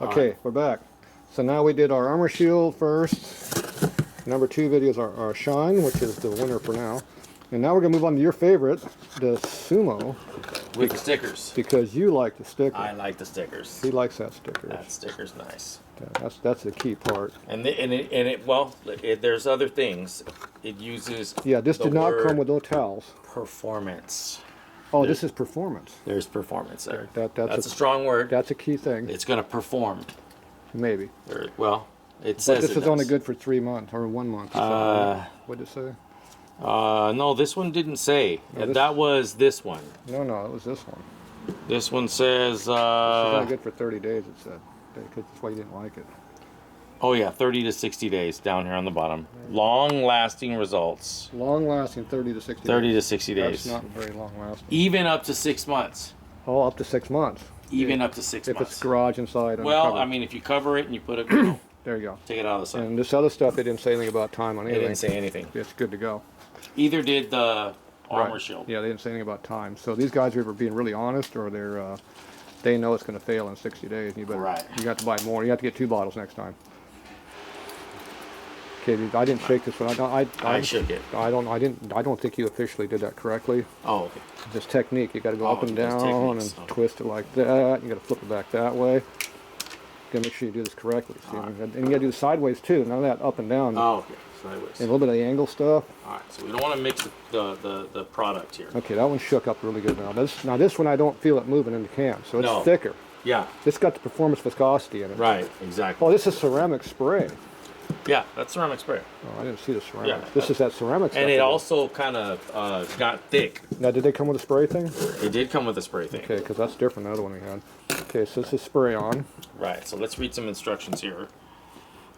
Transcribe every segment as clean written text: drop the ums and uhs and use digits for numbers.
Okay, we're back. So now we did our armor shield first. Number 2 video is our shine, which is the winner for now. And now we're going to move on to your favorite, the Sumo. With the stickers. Because you like the sticker. I like the stickers. He likes that sticker. That sticker's nice. Yeah, that's the key part. There's other things. It uses. Yeah, this did not come with no towels. Performance. Oh, this is performance. There's performance there. That's a strong word. That's a key thing. It's going to perform. Maybe. It says this is only good for 3 months or 1 month. What did it say? No, this one didn't say. No, that was this one. No, it was this one. This one says. This is only good for 30 days. It said. That's why you didn't like it. Oh yeah, 30 to 60 days down here on the bottom. Long-lasting results. Long-lasting, 30 to 60 days. 30 to 60 days. That's not very long-lasting. Even up to 6 months. Oh, up to 6 months. Even up to 6 months. If it's garage inside. Well, I mean, if you cover it and you put it, there you go. Take it out of the sun. And this other stuff, they didn't say anything about time on anything. They didn't say anything. It's good to go. Either did the armor shield. Yeah, they didn't say anything about time. So these guys are either being really honest or they know it's going to fail in 60 days. You better. You got to buy more. You have to get 2 bottles next time. Okay, I didn't shake this one. I shook it. I don't think you officially did that correctly. Oh, okay. This technique, you got to go up and down and twist it like that. You got to flip it back that way. You got to make sure you do this correctly. See? And you got to do the sideways too. None of that up and down. Oh, okay. Sideways. And a little bit of the angle stuff. All right. So we don't want to mix the product here. Okay, that one shook up really good now. This one I don't feel it moving in the can, so it's thicker. Yeah. This got the performance viscosity in it. Right. Exactly. Oh, this is ceramic spray. Yeah, that's ceramic spray. Oh, I didn't see the ceramic. Yeah, this is that ceramic stuff. And it also kind of got thick. Now, did they come with a spray thing? It did come with a spray thing. Okay, because that's different than the other one we had. Okay, so this is spray on. Right, so let's read some instructions here.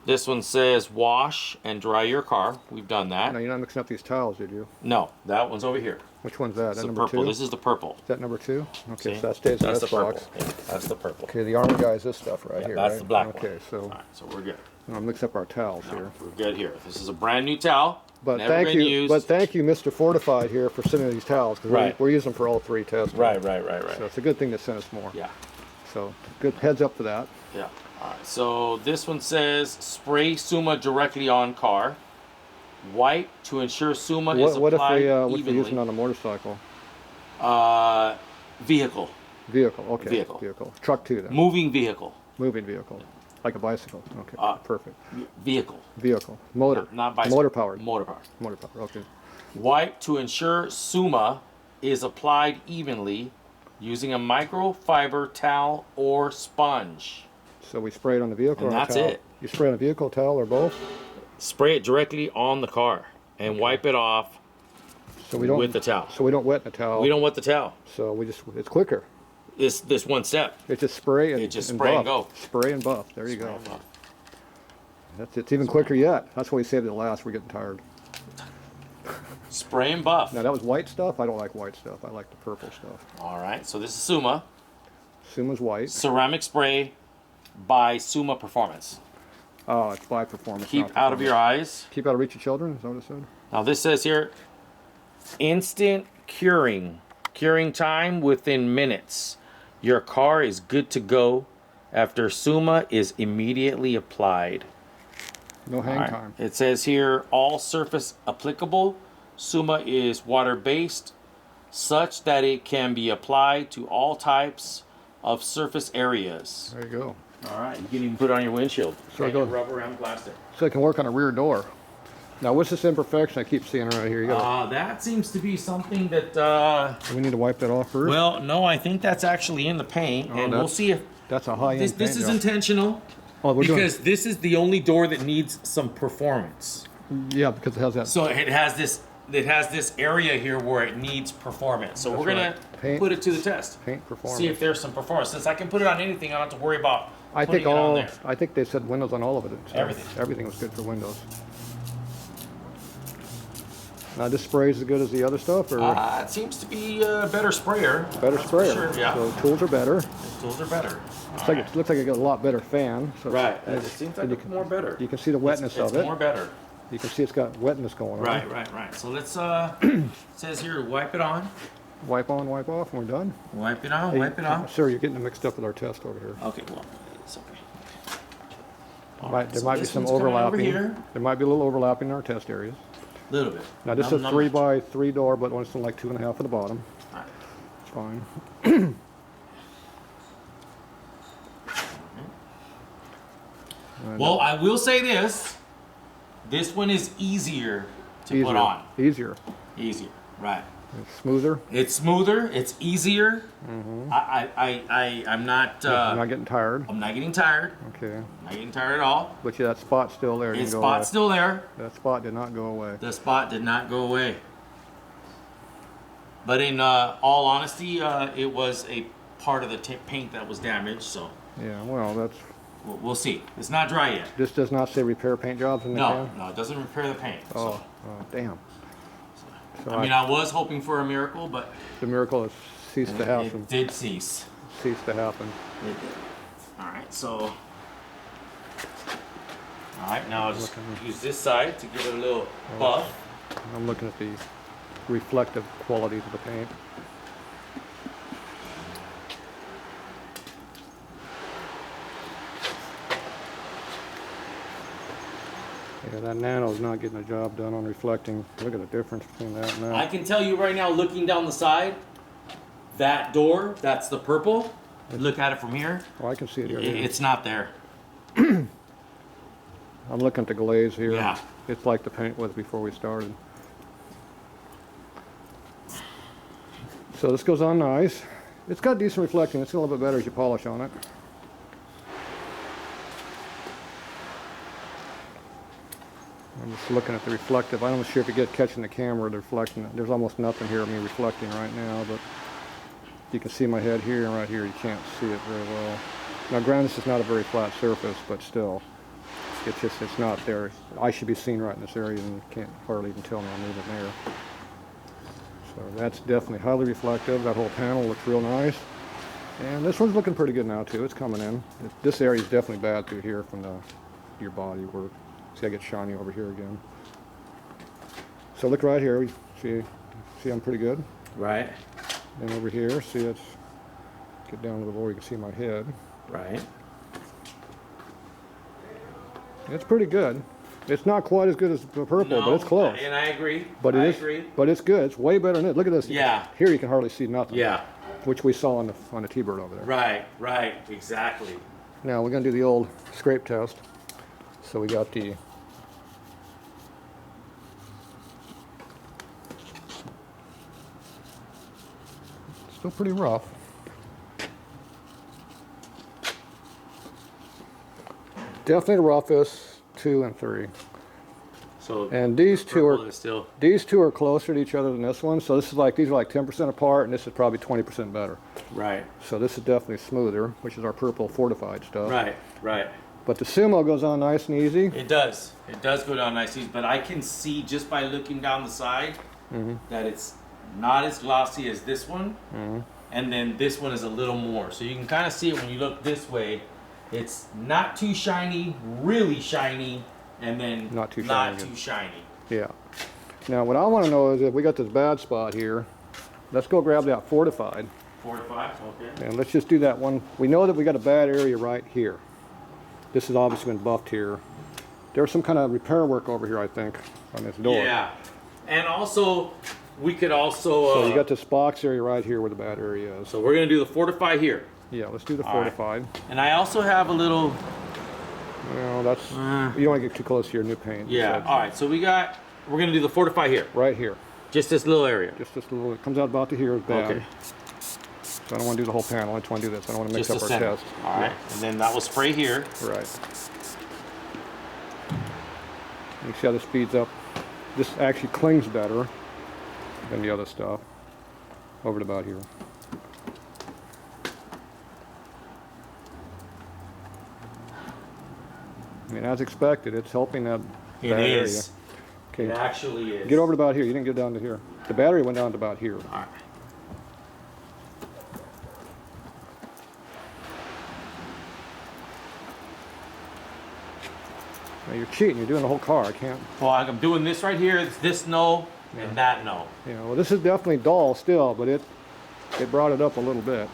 This one says wash and dry your car. We've done that. No, you're not mixing up these towels, did you? No, that one's over here. Which one's that? It's that the number purple. 2? This is the purple. Is that number 2? Okay, See? so that stays in this this box. box. Yeah, that's the purple. Okay, the armor guy is this stuff right here, That's right? the black one. Okay, so... All right, so we're good. I'll mix up our towels here. We're good here. This is a brand new towel. But never been used. thank you, Mr. Fortified here, for sending these towels, because we're using them for all 3 tests. Right. So it's a good thing to send us more. Yeah. So good heads up for that. Yeah. All right. So this one says spray SUMA directly on car. Wipe to ensure SUMA is what applied if evenly. they're using on a motorcycle? Vehicle. Vehicle. Okay. Vehicle. Truck too then. Moving vehicle. Moving vehicle. Like a bicycle. Okay. Perfect. Vehicle. Vehicle. Motor. Not bicycle. Motor powered. Motor powered. Motor powered. Okay. Wipe to ensure SUMA is applied evenly using a microfiber towel or sponge. So we spray it on the vehicle and or that's a towel? it. You spray on a vehicle, towel, or both? Spray it directly on the car and wipe it off with the towel. So we don't wet the towel. We don't wet the towel. So it's quicker. This one step. It's just spray and spray and go. Spray and buff. There you go. It's even quicker yet. That's why we saved it last. We're getting tired. Spray and buff. Now that was white stuff. I don't like white stuff. I like the purple stuff. All right. So this is SUMA. SUMA's white. Ceramic spray by SUMA Performance. Oh, it's by Performance. Keep out of your eyes. Keep out of reach of children. Is that what it said? Now this says here, instant curing. Curing time within minutes. Your car is good to go after SUMA is immediately applied. No hang time. It says here, all surface applicable. SUMA is water-based, such that it can be applied to all types of surface areas. There you go. All right, you can even put it on your windshield. So your rubber and plastic. So it can work on a rear door. Now, what's this imperfection I keep seeing right here? That seems to be something that... we need to wipe that off first? Well, no, I think that's actually in the paint, and we'll see if... That's a high-end paint This is intentional, because this is the only door that needs some performance. Yeah, because it has that... So it has this area here where it needs performance. So we're going to put it to the test. Paint performance. See if there's some performance. Since I can put it on anything, I don't have to worry about I think they said Windows on all of it. So everything. Everything was good for Windows. Now this spray is as good as the other stuff, or it seems to be a better sprayer. Better sprayer. Sure, yeah. So tools are better. Tools are better. It looks like it got a lot better fan. So right. It seems like it's more better. You can see the wetness of it. It's more better. You can see it's got wetness going on. Right. So let's. It says here, wipe it on. Wipe on, wipe off, and we're done. Wipe it on, wipe it off. Sir, you're getting it mixed up with our test over here. Okay, well, It's okay. There might be this some one's coming over overlapping. here. There might be a little overlapping in our test areas. A little bit. Now this is a 3x3 door, but it's like 2.5 at the bottom. All right. It's fine. Well, I will say this. This one is easier to put on. Easier. Easier, right. It's smoother. It's smoother. It's easier. Mm-hmm. I'm not... I'm not getting tired. I'm not getting tired. Okay. I'm not getting tired at all. But yeah, that spot's still there. That spot's still there. That spot did not go away. The spot did not go away. But in all honesty, it was a part of the paint that was damaged, so... Yeah, well, that's... We'll see. It's not dry yet. This does not say repair paint jobs in the can? No, it doesn't repair the paint. Oh, damn. So I mean, I was hoping for a miracle, but... The miracle has ceased to happen. It did cease. Ceased to happen. It did. Alright, so... Alright, now I'll just use this side to give it a little buff. I'm looking at the reflective qualities of the paint. Yeah, that nano is not getting the job done on reflecting. Look at the difference between that and that. I can tell you right now, looking down the side, that door, that's the purple. Look at it from here. Oh, I can see it here. It's not there. I'm looking at the glaze here. Yeah. It's like the paint was before we started. So this goes on nice. It's got decent reflecting. It's a little bit better as you polish on it. I'm just looking at the reflective. I'm not sure if you get catching the camera, the reflecting. There's almost nothing here of me reflecting right now, but you can see my head here and right here. You can't see it very well. Now, granted, this is not a very flat surface, but still, it's not there. I should be seen right in this area, and you can't hardly even tell me I'm moving there. So that's definitely highly reflective. That whole panel looks real nice. And this one's looking pretty good now, too. It's coming in. This area is definitely bad through here from your body work. See, I get shiny over here again. So look right here. See I'm pretty good. Right. And over here, see it's get down a little lower. You can see my head. Right. It's pretty good. It's not quite as good as the purple, No, but it's close. And I agree. But I agree. But it's good. It's way better than it. Look at this. Yeah. Here you can hardly see nothing. Yeah. Which we saw on the T-Bird over there. Right. Exactly. Now we're gonna do the old scrape test. So we got the still pretty rough. Definitely the roughest 2 and 3. So And these two are closer to each other than this one. So these are like 10% apart, and this is probably 20% better. Right. So this is definitely smoother, which is our purple fortified stuff. Right. But the Sumo goes on nice and easy. It does. It does go down nicely, but I can see just by looking down the side that it's not as glossy as this one, and then this one is a little more. So you can kind of see it when you look this way. It's not too shiny, really shiny, and then not too shiny. Yeah. Now what I want to know is if we got this bad spot here, let's go grab that fortified. Fortified, okay. And let's just do that one. We know that we got a bad area right here. This has obviously been buffed here. There's some kind of repair work over here, I think, on this door. Yeah. And also, we could also... So you got this box area right here where the bad area is. So we're going to do the fortify here. Yeah, let's do the fortified. Right. And I also have a little... Well, that's... you don't want to get too close to your new paint. Yeah, all right. So we're going to do the fortify here. Right here. Just this little area. Just this little... It comes out about to here is bad. Okay. So I don't want to do the whole panel. I just want to do this. I don't want to mix up our test. All right. And then that will spray here. Right. You see how this speeds up? This actually clings better than the other stuff. Over to about here. I mean, as expected, it's helping that area. It is. Okay. It actually is. Get over to about here. You didn't get down to here. The battery went down to about here. All right. Now you're cheating. You're doing the whole car. I can't. Well, I'm doing this right here. It's this no and that no. Yeah. Well, this is definitely dull still, but it brought it up a little bit.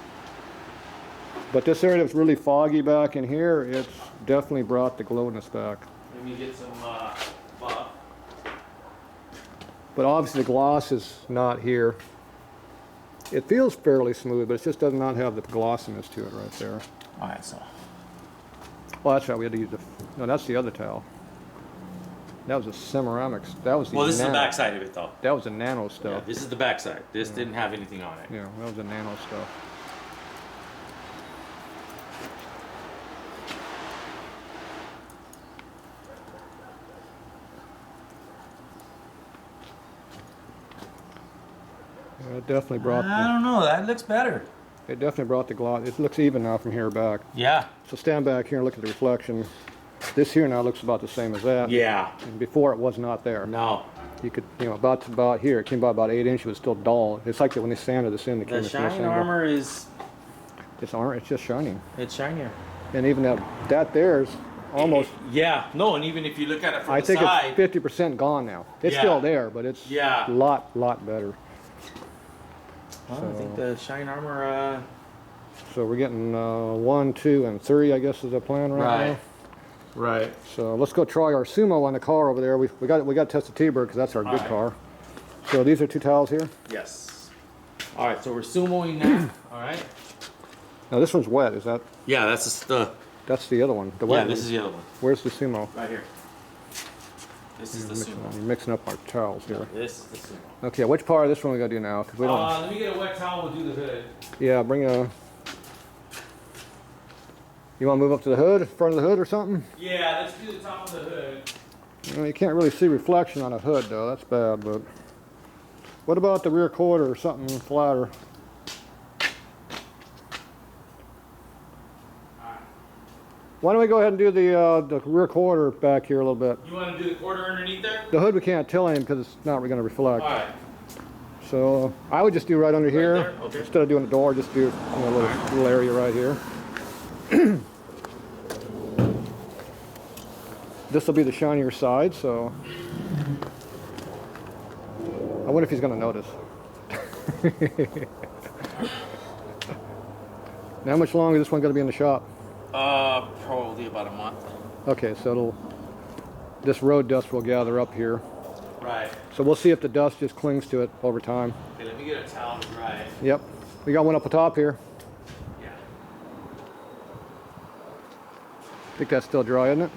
But this area that's really foggy back in here, it's definitely brought the glowness back. Let me get some buff. But obviously the gloss is not here. It feels fairly smooth, but it just does not have the glossiness to it right there. All right, so. Well, that's right. We had to use the. No, that's the other towel. That was a ceramics. That was the. Well, this is the nano. back side of it, though. That was the nano Yeah, stuff. this is the back side. This didn't have anything on it. Yeah, that was the nano stuff. Yeah, it definitely brought. I don't know. That looks better. It definitely brought the gloss. It looks even now from here back. Yeah. So stand back here and look at the reflection. This here now looks about the same as that. Yeah. And before it was not there. No. You could, you know, about here. It came about 8 inches. It was still dull. It's like that when they sanded this in. It came The this nice shine angle. armor is. It's orange. It's just shining. It's shinier. And even that there's almost. Yeah. No, and even if you look at it from I the think side. it's 50% gone now. It's Yeah. still there, but it's Yeah. a lot better. Well, I think the shine armor. So we're getting 1, 2, and 3. I guess is the plan right now. Right. So let's go try our Sumo on the car over there. We got to test the T-Bird because that's our good Alright. car. So these are 2 towels here. Yes. All right. So we're sumoing that. All right. Now this one's wet. Is that? Yeah. That's That's the other one. The Yeah. wet This one. is the other one. Where's the Sumo? Right here. This is the sumo. You're mixing up our towels here. This is the sumo. Okay, which part of this one we gotta do now? 'Cause we don't. Let me get a wet towel. We'll do the hood. Yeah, bring a. You want to move up to the hood, front of the hood, or something? Yeah. Let's do the top of the hood. Well, you can't really see reflection on a hood, though. That's bad. But what about the rear quarter or something flatter? Why don't we go ahead and do the rear quarter back here a little bit? You want to do the quarter underneath there? The hood we can't tell him because it's not going to reflect. All right. So I would just do right under here. there? Okay. Instead of doing the door, just do a little area right here. This will be the shinier side, so I wonder if he's going to notice. Now, how much longer is this one going to be in the shop? Probably about a month. Okay, so this road dust will gather up here. Right. So we'll see if the dust just clings to it over time. Okay, let me get a towel to dry it. Yep, we got one up the top here. Yeah. I think that's still dry, isn't it?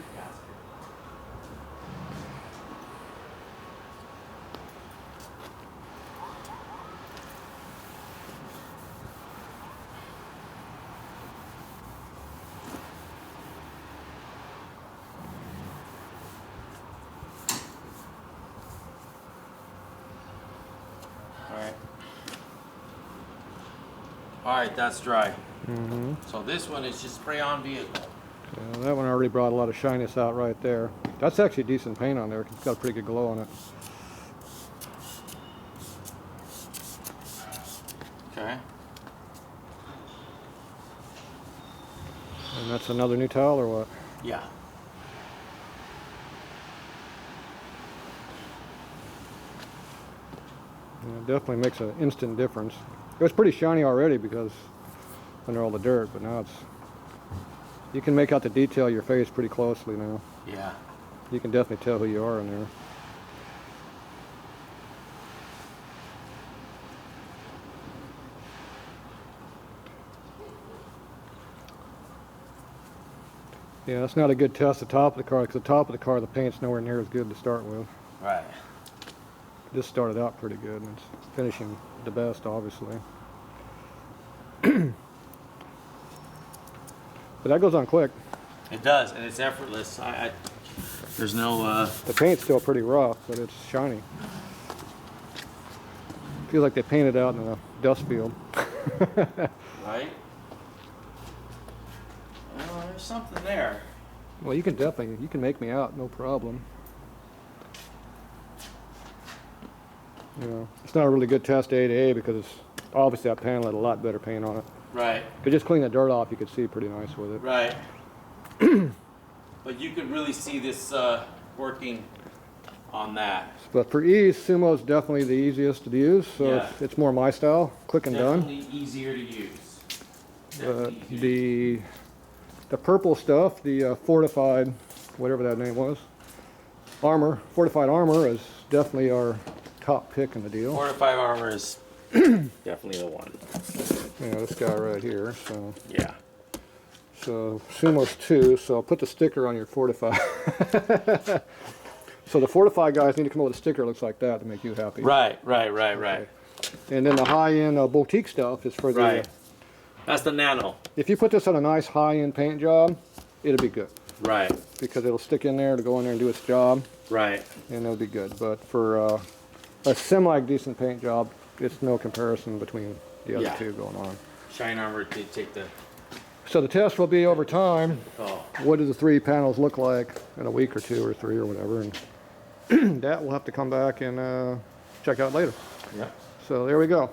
All right, that's dry. So this one is just spray on vehicle. Yeah, that one already brought a lot of shyness out right there. That's actually decent paint on there. It's got a pretty good glow on it. Okay. And that's another new towel or what? Yeah. Yeah, it definitely makes an instant difference. It was pretty shiny already because under all the dirt, but now you can make out the detail of your face pretty closely now. Yeah. You can definitely tell who you are in there. Yeah, that's not a good test the top of the car because the top of the car, the paint's nowhere near as good to start with. Right. This started out pretty good and it's finishing the best, obviously. But that goes on quick. It does, and it's effortless. There's no. The paint's still pretty rough, but it's shiny. Feels like they painted out in a dust field. Right. Well, there's something there. Well, you can make me out, no problem. You know, it's not a really good test A to A because obviously that panel had a lot better paint on it. Right. If you just clean the dirt off, you could see pretty nice with it. Right. But you could really see this working on that. But for ease, Sumo's definitely the easiest to use, so Yeah. it's more my style, quick and done. Definitely easier to use. The purple stuff, the fortified, whatever that name was, fortified armor is definitely our top pick in the deal. Fortified armor is definitely the one. Yeah, this guy right here. So Yeah. so SUMA's 2. So I'll put the sticker on your fortified. So the fortified guys need to come up with a sticker that looks like that to make you happy. Right. And then the high-end boutique stuff is for the. Right. That's the nano. If you put this on a nice high-end paint job, it'll be good. Right. Because it'll stick in there to go in there and do its job. Right. And it'll be good. But for a semi-decent paint job, it's no comparison between the other two going on. Shine armor to take the. So the test will be over time. Oh. What do the 3 panels look like in a week or 2 or 3 or whatever, and that we'll have to come back and check out later. Yeah. So there we go.